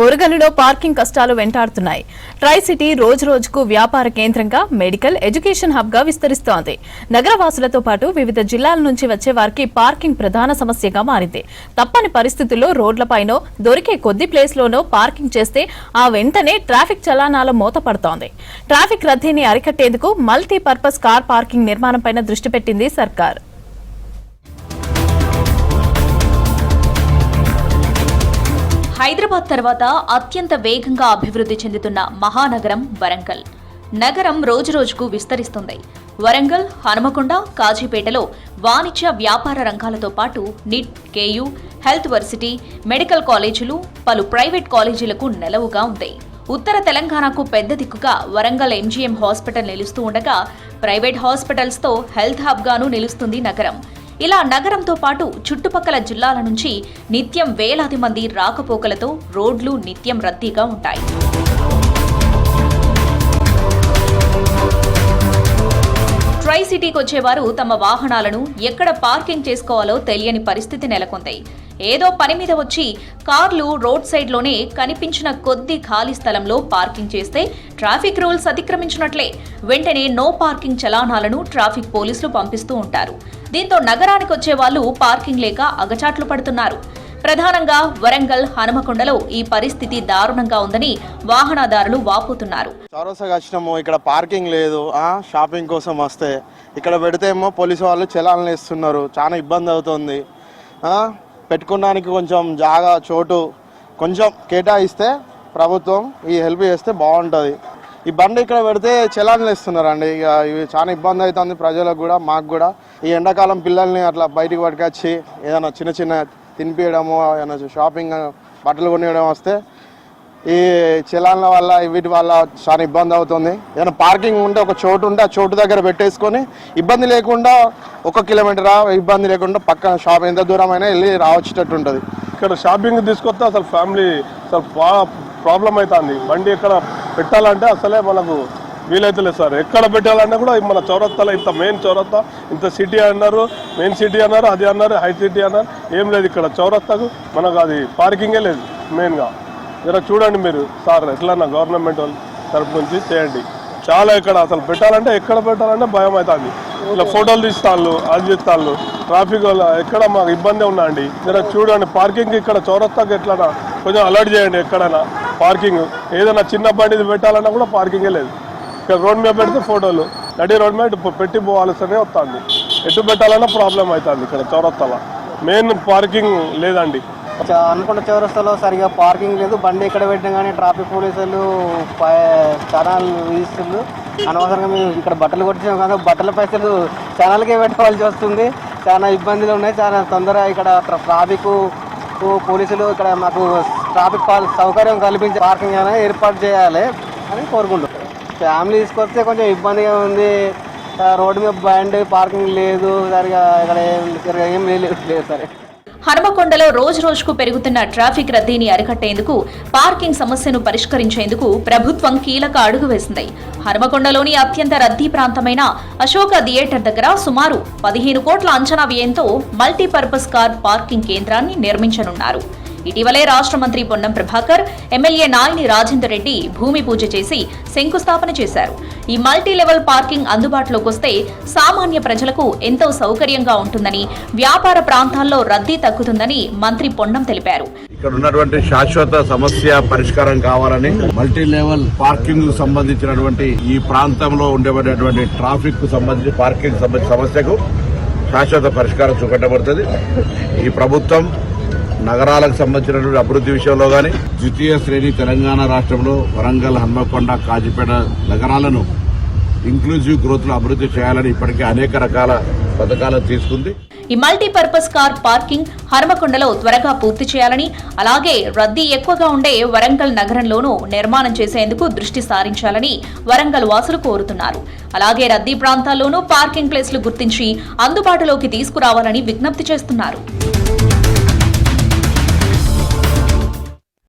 ఓరుగల్లులో parking కష్టాలు వెంటాడుతున్నాయి. Try city రోజు రోజుకు వ్యాపార కేంద్రంగా, మెడికల్, ఎడ్యుకేషన్ హబ్ గా విస్తరిస్తోంది. నగరవాసులతో పాటు వివిధ జిల్లాల నుంచి వచ్చే వారికి పార్కింగ్ ప్రధాన సమస్యగా మారింది. తప్పని పరిస్థితుల్లో రోడ్లపైనో దొరికే కొద్ది ప్లేస్ లోనో పార్కింగ్ చేస్తే ఆ వెంటనే ట్రాఫిక్ చలానాల మూత పడుతోంది. ట్రాఫిక్ రద్దీని అరికట్టేందుకు మల్టీపర్పస్ కార్ పార్కింగ్ నిర్మాణంపై దృష్టి పెట్టింది సర్కార్. హైదరాబాద్ తర్వాత అత్యంత వేగంగా అభివృద్ధి చెందుతున్న మహానగరం వరంగల్. నగరం రోజురోజుకు విస్తరిస్తుంది. వరంగల్, హనుమకొండ, కాజీపేటలో వాణిజ్య వ్యాపార రంగాలతో పాటు NIT, KU, health varsity, medical కాలేజీలు, పలు ప్రైవేట్ కాలేజీలకు నెలవుగా ఉంది. ఉత్తర తెలంగాణకు పెద్ద దిక్కుగా వరంగల్ ఎంజీఎం హాస్పిటల్ నిలుస్తూ ఉండగా ప్రైవేట్ హాస్పిటల్స్తో హెల్త్ హబ్గాను నిలుస్తుంది నగరం. ఇలా నగరంతో పాటు చుట్టుపక్కల జిల్లాల నుంచి నిత్యం వేలాది మంది రాకపోకలతో రోడ్లు నిత్యం రద్దీగా ఉంటాయి. ట్రై సిటీకి వచ్చేవారు తమ వాహనాలను ఎక్కడ పార్కింగ్ చేసుకోవాలో తెలియని పరిస్థితి నెలకొంది. ఏదో పని మీద వచ్చి కార్లు రోడ్ సైడ్లోనే కనిపించిన కొద్ది ఖాళీ స్థలంలో పార్కింగ్ చేస్తే ట్రాఫిక్ రూల్స్ అతిక్రమించినట్లే. వెంటనే నో పార్కింగ్ చలానాలను ట్రాఫిక్ పోలీసులు పంపిస్తూ ఉంటారు. దీంతో నగరానికి వచ్చే వాళ్ళు పార్కింగ్ లేక అగచాట్లు పడుతున్నారు. ప్రధానంగా వరంగల్, హనుమకొండలో ఈ పరిస్థితి దారుణంగా ఉందని వాహనదారులు వాపోతున్నారు. చౌరస్తాకి వచ్చినాము, ఇక్కడ పార్కింగ్ లేదు. షాపింగ్ కోసం వస్తే ఇక్కడ పెడితే ఏమో పోలీసు వాళ్ళు చలానాలు వేస్తున్నారు. చాలా ఇబ్బంది అవుతుంది. పెట్టుకోవడానికి కొంచెం జాగా చోటు కొంచెం కేటాయిస్తే ప్రభుత్వం ఈ హెల్ప్ చేస్తే బాగుంటుంది. ఈ బండి ఇక్కడ పెడితే చలానాలు ఇస్తున్నారండి. ఇక ఇవి చాలా ఇబ్బంది అవుతుంది ప్రజలకు కూడా, మాకు కూడా. ఈ ఎండాకాలం పిల్లల్ని అట్లా బయటికి పట్టుకొచ్చి ఏదైనా చిన్న చిన్న తినిపించడము, ఏదైనా షాపింగ్ బట్టలు కొనియడం వస్తే ఈ చలాన్ల వల్ల వీటి వల్ల చాలా ఇబ్బంది అవుతుంది. ఏదైనా పార్కింగ్ ఉంటే ఒక చోటు ఉంటే ఆ చోటు దగ్గర పెట్టేసుకొని ఇబ్బంది లేకుండా 1 కిలోమీటర్ ఇబ్బంది లేకుండా పక్కన షాప్ ఎంత దూరం అయినా వెళ్ళి రావచ్చేటట్టు ఉంటుంది. ఇక్కడ షాపింగ్ తీసుకొస్తే అసలు ఫ్యామిలీ అసలు ప్రాబ్లం అవుతుంది. బండి ఎక్కడ పెట్టాలంటే అసలే మనకు వీలైతలేదు సార్. ఎక్కడ పెట్టాలన్నా కూడా మన చౌరస్తాలో ఇంత మెయిన్ చౌరస్తా, ఇంత సిటీ అన్నారు, మెయిన్ సిటీ అన్నారు, అది అన్నారు, హై సిటీ అన్నారు, ఏం లేదు ఇక్కడ చౌరస్తాకు. మనకు అది పార్కింగే లేదు మెయిన్గా. జర చూడండి మీరు సార్, ఎట్లన్నా గవర్నమెంట్ వాళ్ళ తరపు నుంచి చేయండి. చాలా ఇక్కడ అసలు పెట్టాలంటే ఎక్కడ పెట్టాలంటే భయం అవుతుంది. ఇలా ఫోటోలు తీస్తాళ్ళు, అది చేస్తాళ్ళు, ట్రాఫిక్ వల్ల ఎక్కడ మాకు ఇబ్బంది ఉన్నా అండి. జర చూడండి పార్కింగ్ ఇక్కడ చౌరస్తాకి ఎట్లన్నా కొంచెం అలర్ట్ చేయండి. ఎక్కడైనా పార్కింగ్ ఏదైనా చిన్న బండి పెట్టాలన్నా కూడా పార్కింగే లేదు. ఇక్కడ రోడ్ మీద పెడితే ఫోటోలు నడి రోడ్ మీద పెట్టి పోవాల్సినే వస్తుంది. ఎటు పెట్టాలన్నా ప్రాబ్లం అవుతుంది. ఇక్కడ చౌరస్తాలో మెయిన్ పార్కింగ్ లేదండి. అనుకున్న చౌరస్తాలో సరిగా పార్కింగ్ లేదు. బండి ఎక్కడ పెట్టినా కానీ ట్రాఫిక్ పోలీసులు ఛానల్ విధిస్తున్నారు. అనవసరంగా మేము ఇక్కడ బట్టలు కొట్టినాం కదా, బట్టల పైసలు ఛానల్కే పెట్టవలసి వస్తుంది. చాలా ఇబ్బందులు ఉన్నాయి. చాలా తొందరగా ఇక్కడ ట్రాఫిక్ పోలీసులు ఇక్కడ మాకు ట్రాఫిక్ సౌకర్యం కల్పించి పార్కింగ్ అనేది ఏర్పాటు చేయాలి అని కోరుకుంటున్నాం. ఫ్యామిలీ తీసుకొస్తే కొంచెం ఇబ్బందిగా ఉంది. రోడ్డు మీద బండి పార్కింగ్ లేదు సరిగా, ఇక్కడ ఏం లేదు సరే. హనుమకొండలో రోజు రోజుకు పెరుగుతున్న ట్రాఫిక్ రద్దీని అరికట్టేందుకు, పార్కింగ్ సమస్యను పరిష్కరించేందుకు ప్రభుత్వం కీలక అడుగు వేసింది. హనుమకొండలోని అత్యంత రద్దీ ప్రాంతమైన అశోక థియేటర్ దగ్గర సుమారు 15 కోట్ల అంచనా వ్యయంతో మల్టీపర్పస్ కార్ పార్కింగ్ కేంద్రాన్ని నిర్మించనున్నారు. ఇటీవలే రాష్ట్ర మంత్రి పొన్నం ప్రభాకర్, ఎమ్మెల్యే నాయిని రాజేందర్ రెడ్డి భూమి పూజ చేసి శంకుస్థాపన చేశారు. ఈ మల్టీ లెవెల్ పార్కింగ్ అందుబాటులోకి వస్తే సామాన్య ప్రజలకు ఎంతో సౌకర్యంగా ఉంటుందని, వ్యాపార ప్రాంతాల్లో రద్దీ తగ్గుతుందని మంత్రి పొన్నం తెలిపారు. ఇక్కడ ఉన్నటువంటి శాశ్వత సమస్య పరిష్కారం కావాలని మల్టీ లెవెల్ పార్కింగ్ సంబంధించినటువంటి ఈ ప్రాంతంలో ఉండేటువంటి ట్రాఫిక్ కు సంబంధించి పార్కింగ్ సమస్యకు శాశ్వత పరిష్కారం చూపెట్టబడుతుంది. ఈ ప్రభుత్వం నగరాలకు సంబంధించినటువంటి అభివృద్ధి విషయంలో కానీ, ద్వితీయ శ్రేణి తెలంగాణ రాష్ట్రంలో వరంగల్, హన్మకొండ, కాజీపేట నగరాలను ఇంక్లూజివ్ గ్రోత్ లో అభివృద్ధి చేయాలని ఇప్పటికే అనేక రకాల పథకాలను తీసుకుంది. ఈ మల్టీపర్పస్ కార్ పార్కింగ్ హనుమకొండలో త్వరగా పూర్తి చేయాలని, అలాగే రద్దీ ఎక్కువగా ఉండే వరంగల్ నగరంలోనూ నిర్మాణం చేసేందుకు దృష్టి సారించాలని వరంగల్ వాసులు కోరుతున్నారు. అలాగే రద్దీ ప్రాంతాల్లోనూ పార్కింగ్ ప్లేస్లు గుర్తించి అందుబాటులోకి తీసుకురావాలని విజ్ఞప్తి చేస్తున్నారు.